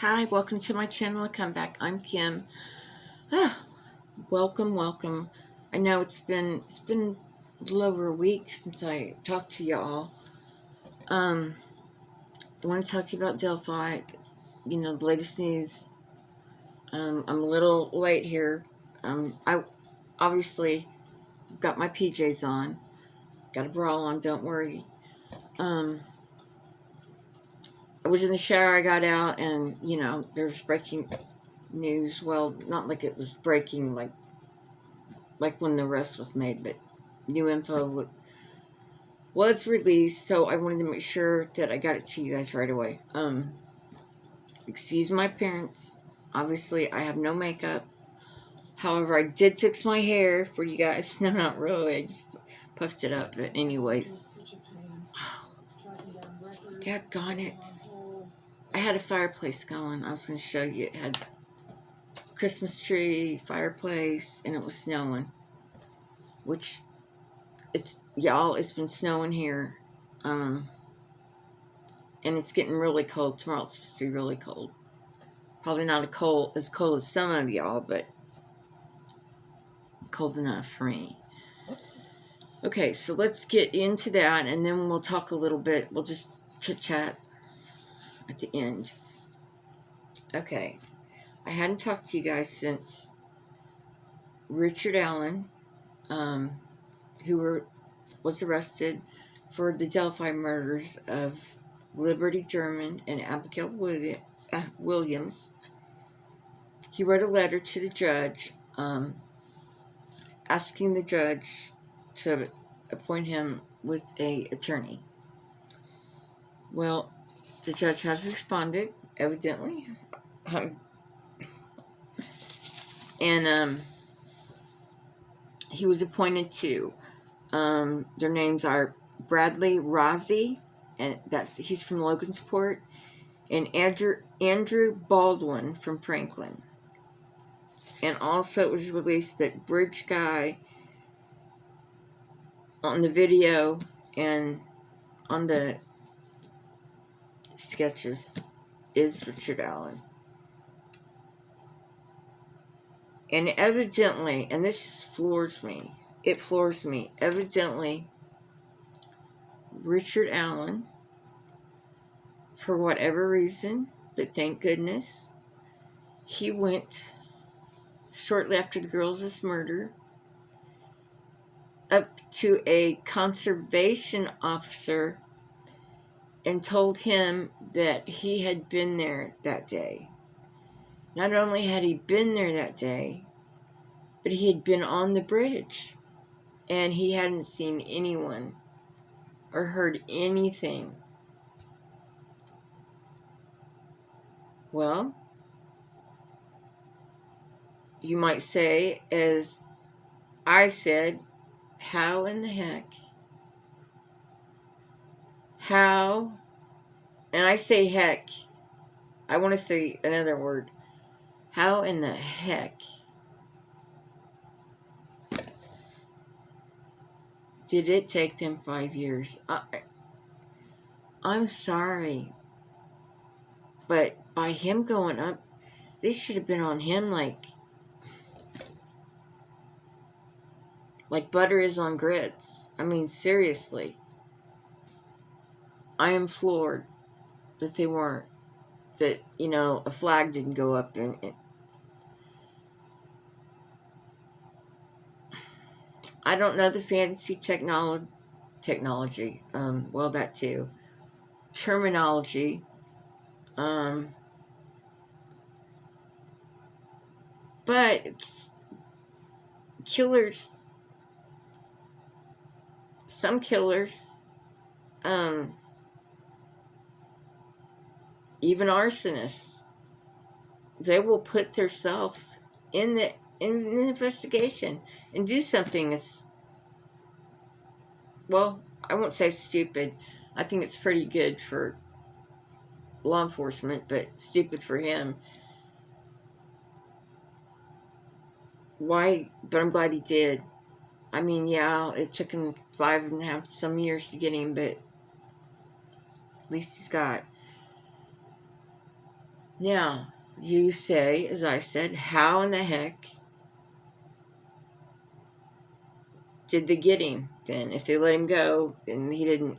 Hi, welcome to my channel. Come back. I'm Kim. Ah, welcome. I know it's been a little over a week since I talked to y'all. I want to talk to you about Delphi. The latest news. I'm a little late here. I obviously got my PJs on, got a bra on. Don't worry. Um, I was in the shower. I got out, and there's breaking news. Well, not like it was breaking like when the arrest was made, but new info was released, so I wanted to make sure that I got it to you guys right away. Excuse my appearance. Obviously, I have no makeup. However, I did fix my hair for you guys. No, not really. I just puffed it up. But anyways, daggone it. I had a fireplace going. I was going to show you. It had Christmas tree, fireplace, and it was snowing. Which, it's been snowing here. And it's getting really cold. Tomorrow it's supposed to be really cold. Probably not as cold as some of y'all, but cold enough for me. Okay, so let's get into that, and then we'll talk a little bit. We'll just chit-chat at the end. Okay, I hadn't talked to you guys since Richard Allen, who was arrested for the Delphi murders of Liberty German and Abigail Williams. He wrote a letter to the judge asking the judge to appoint him with an attorney. Well, the judge has responded, evidently. And he was appointed to. Their names are Bradley Rozzi, and he's from Logansport, and Andrew Baldwin from Franklin. And also it was released that bridge guy on the video and on the sketches is Richard Allen. And evidently, and this just floors me, evidently Richard Allen, for whatever reason, but thank goodness, he went shortly after the girls' murder up to a conservation officer and told him that he had been there that day. Not only had he been there that day, but he had been on the bridge, and he hadn't seen anyone or heard anything. Well, you might say, as I said, how in the heck? How? And I say heck. I want to say another word. How in the heck did it take them 5 years? I'm sorry, but by him going up, they should have been on him like butter is on grits. I mean, seriously. I am floored that they weren't. That, a flag didn't go up. And I don't know the fancy technology. Well, that too. Terminology. But killers, some killers, even arsonists, they will put themselves in the investigation and do something as, well, I won't say stupid. I think it's pretty good for law enforcement, but stupid for him. Why? But I'm glad he did. I mean, yeah, it took him 5.5 some years to get him, but at least he's got. Now, you say, as I said, how in the heck did they get him then? If they let him go and he didn't.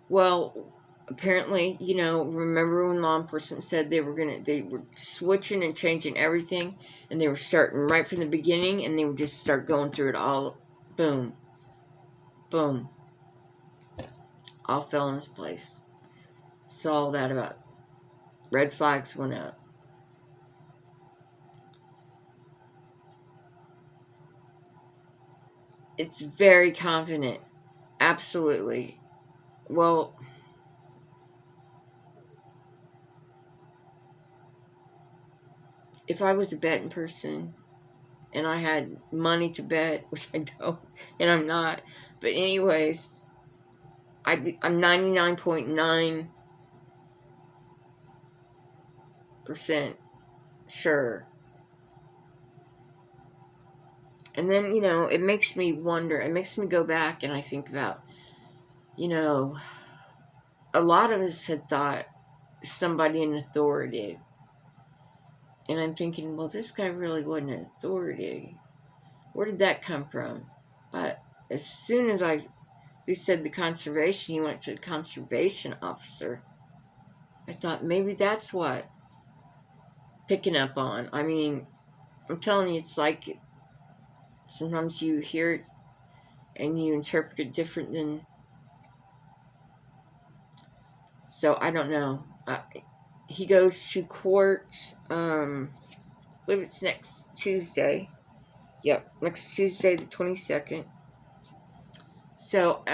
Well, apparently, remember when law enforcement said they were switching and changing everything, and they were starting right from the beginning, and they would just start going through it all. Boom, boom, all fell in its place. Saw that about red flags went up. It's very confident. Absolutely. Well, if I was a betting person and I had money to bet, which I don't, and I'm not, but anyways, I'm 99.9% sure. And then, it makes me wonder, it makes me go back and I think about, a lot of us had thought somebody in authority. And I'm thinking, well, this guy really wasn't an authority. Where did that come from? But as soon as they said the conservation, he went to the conservation officer, I thought maybe that's what picking up on. I mean, I'm telling you, it's like sometimes you hear it and you interpret it different than. So I don't know. He goes to court. I believe it's next Tuesday. Yep, next Tuesday, the 22nd. So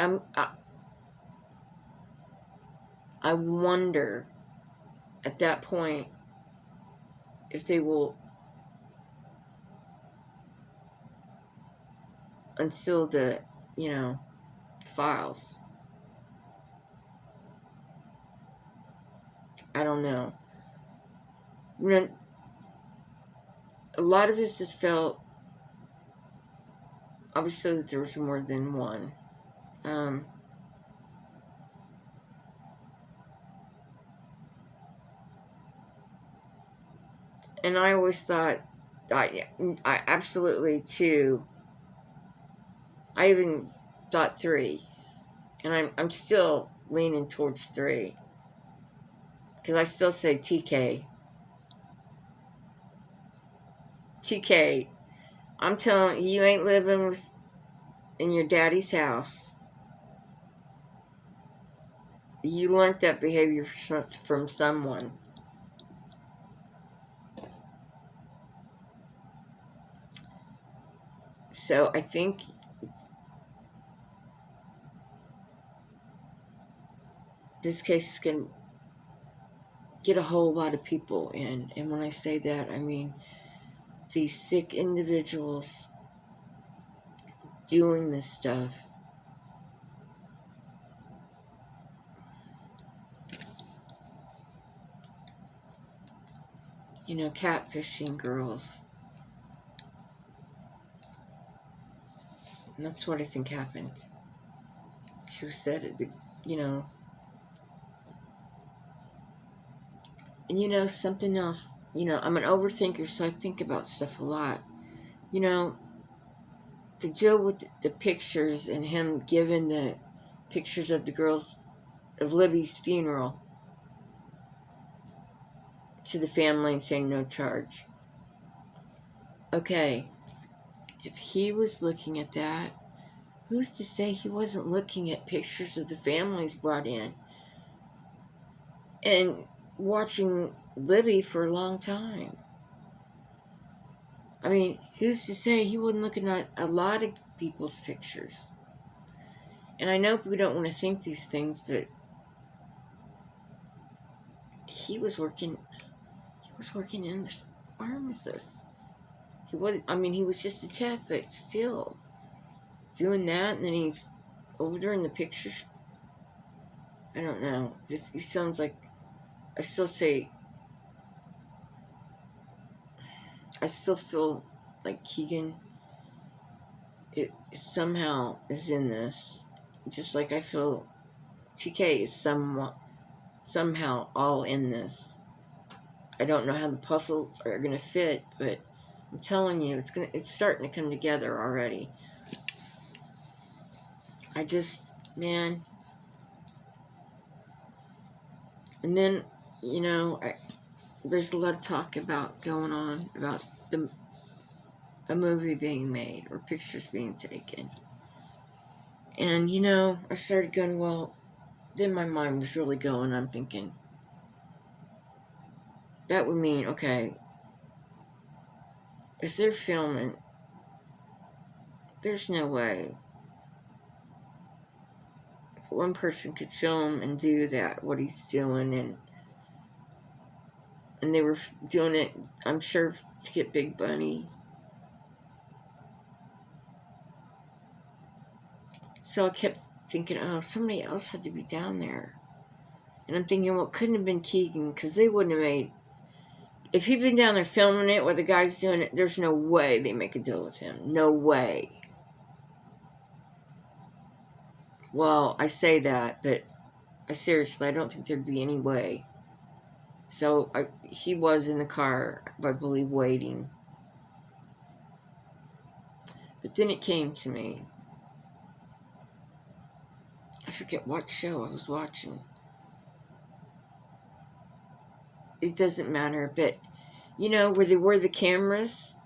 I wonder at that point if they will unseal the, files. I don't know. A lot of us has felt, obviously, that there was more than one. And I always thought, I absolutely too. I even thought 3, and I'm still leaning towards 3 because I still say TK. TK, I'm telling you, you ain't living in your daddy's house. You learned that behavior from someone. So I think this case is going to get a whole lot of people in. And when I say that, I mean these sick individuals doing this stuff. Catfishing girls. And that's what I think happened. She said it, And something else, I'm an overthinker, so I think about stuff a lot. To deal with the pictures and him giving the pictures of the girls, of Libby's funeral, to the family and saying no charge. Okay, if he was looking at that, who's to say he wasn't looking at pictures of the families brought in and watching Libby for a long time? I mean, who's to say he wasn't looking at a lot of people's pictures? And I know we don't want to think these things, but he was working in the pharmacist. He was just a tech, but still doing that, and then he's ordering the pictures. I don't know. He sounds like, I still feel like Keegan somehow is in this. Just like I feel TK is somehow all in this. I don't know how the puzzles are going to fit, but I'm telling you, it's starting to come together already. I just, man. And then, there's a lot of talk going on about a movie being made or pictures being taken. And, I started going, well, then my mind was really going. I'm thinking, that would mean, okay, if they're filming, there's no way one person could film and do that, what he's doing, and they were doing it, I'm sure, to get big money. So I kept thinking, oh, somebody else had to be down there. And I'm thinking, well, it couldn't have been Keegan, because they wouldn't have made... If he'd been down there filming it while the guy's doing it, there's no way they make a deal with him. No way. Well, I say that, but seriously, I don't think there'd be any way. So he was in the car, I believe, waiting. But then it came to me. I forget what show I was watching. It doesn't matter, but where they were the cameras.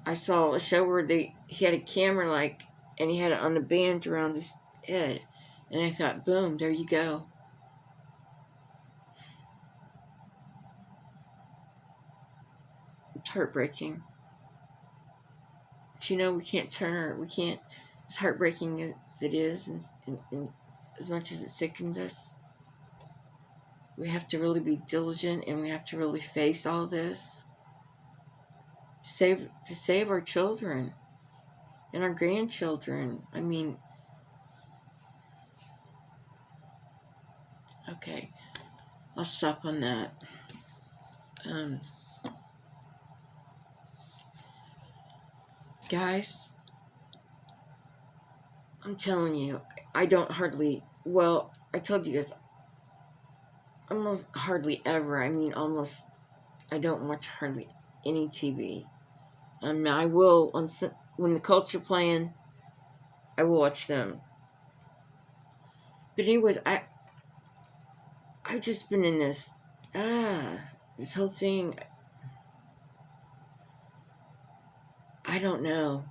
I saw a show where he had a camera and he had it on the band around his head, and I thought, boom, there you go. It's heartbreaking. But we can't we can't, as heartbreaking as it is, and as much as it sickens us, we have to really be diligent, and we have to really face all this to save our children and our grandchildren. I mean, okay, I'll stop on that. Guys, I'm telling you, I don't hardly, well, I told you guys, almost hardly ever, almost, I don't watch hardly any TV. I will, when the Colts are playing, I will watch them. But anyways, I've just been in this whole thing. I don't know.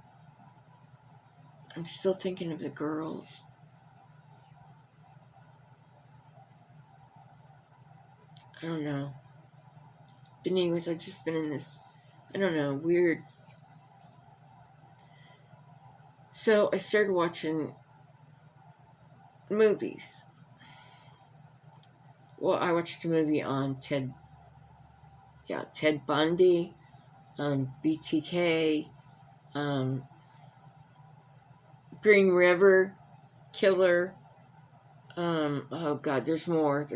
I'm still thinking of the girls. I don't know. But anyways, I've just been in this, I don't know, weird. So I started watching movies. Well, I watched a movie on Ted Bundy, BTK, Green River Killer. Oh God, there's more.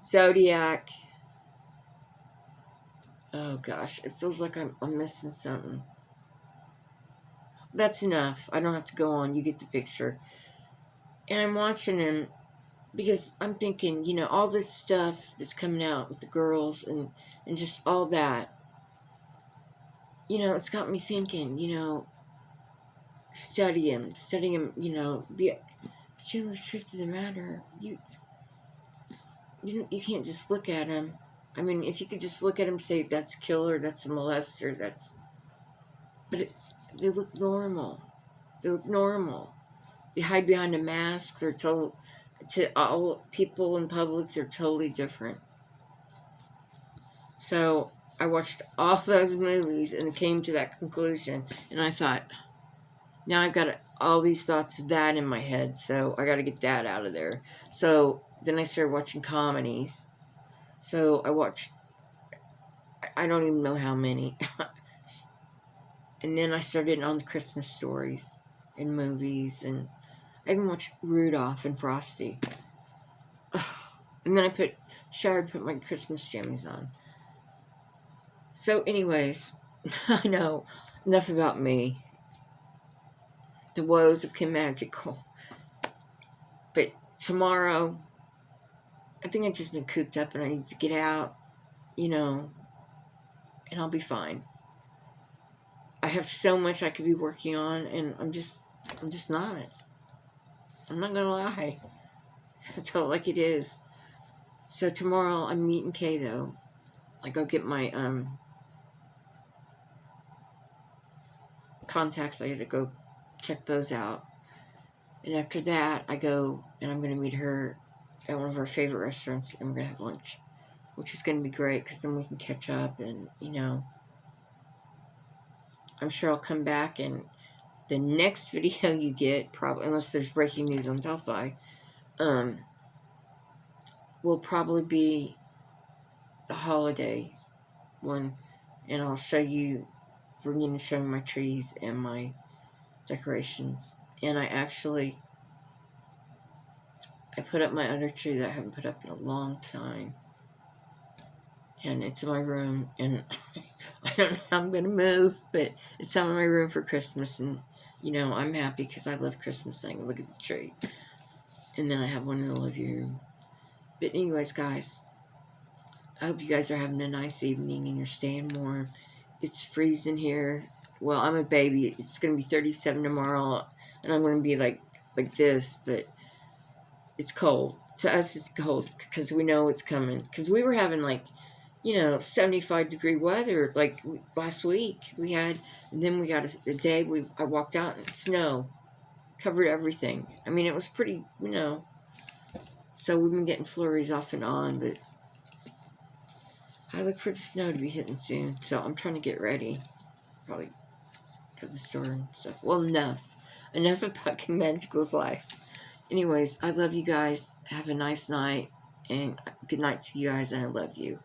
Zodiac. Oh gosh, it feels like I'm missing something. That's enough. I don't have to go on. You get the picture. And I'm watching him because I'm thinking, all this stuff that's coming out with the girls and just all that. It's got me thinking, study him, but the truth of the matter, you can't just look at him. If you could just look at him and say, that's a killer, that's a molester, but they look normal. They hide behind a mask. They're told, to all people in public, they're totally different. So I watched all those movies and came to that conclusion. And I thought, now I've got all these thoughts of that in my head, so I got to get that out of there. So then I started watching comedies. So I watched, I don't even know how many. And then I started on the Christmas stories and movies, and I even watched Rudolph and Frosty. And then I showered, put my Christmas jammies on. So anyways, I know, enough about me. The woes of Kim Magical. But tomorrow, I think I've just been cooped up and I need to get out, you know, and I'll be fine. I have so much I could be working on, and I'm just not. I'm not gonna lie. I tell it like it is. So tomorrow I'm meeting Kay though. I go get my contacts. I gotta go check those out. And after that, I go and I'm gonna meet her at one of our favorite restaurants, and we're gonna have lunch, which is gonna be great because then we can catch up, and you know, I'm sure I'll come back and the next video you get, probably unless there's breaking news on Delphi, will probably be the holiday one, and I'll show you, bring in and show you my trees and my decorations. And I put up my other tree that I haven't put up in a long time, and it's in my room, and I don't know how I'm gonna move, but it's in my room for Christmas, and you know, I'm happy because I love Christmas thing. Look at the tree. And then I have one in the living room. But anyways, guys, I hope you guys are having a nice evening and you're staying warm. It's freezing here. Well, I'm a baby. It's going to be 37 tomorrow, and I'm going to be like this, but it's cold. To us, it's cold because we know it's coming. Because we were having 75-degree weather like last week. We had, and then we got a day I walked out and snow covered everything. I mean, it was pretty, so we've been getting flurries off and on, but I look for the snow to be hitting soon, so I'm trying to get ready. Probably go to the store and stuff. Well, enough about King Magical's life. Anyways, I love you guys. Have a nice night, and good night to you guys, and I love you.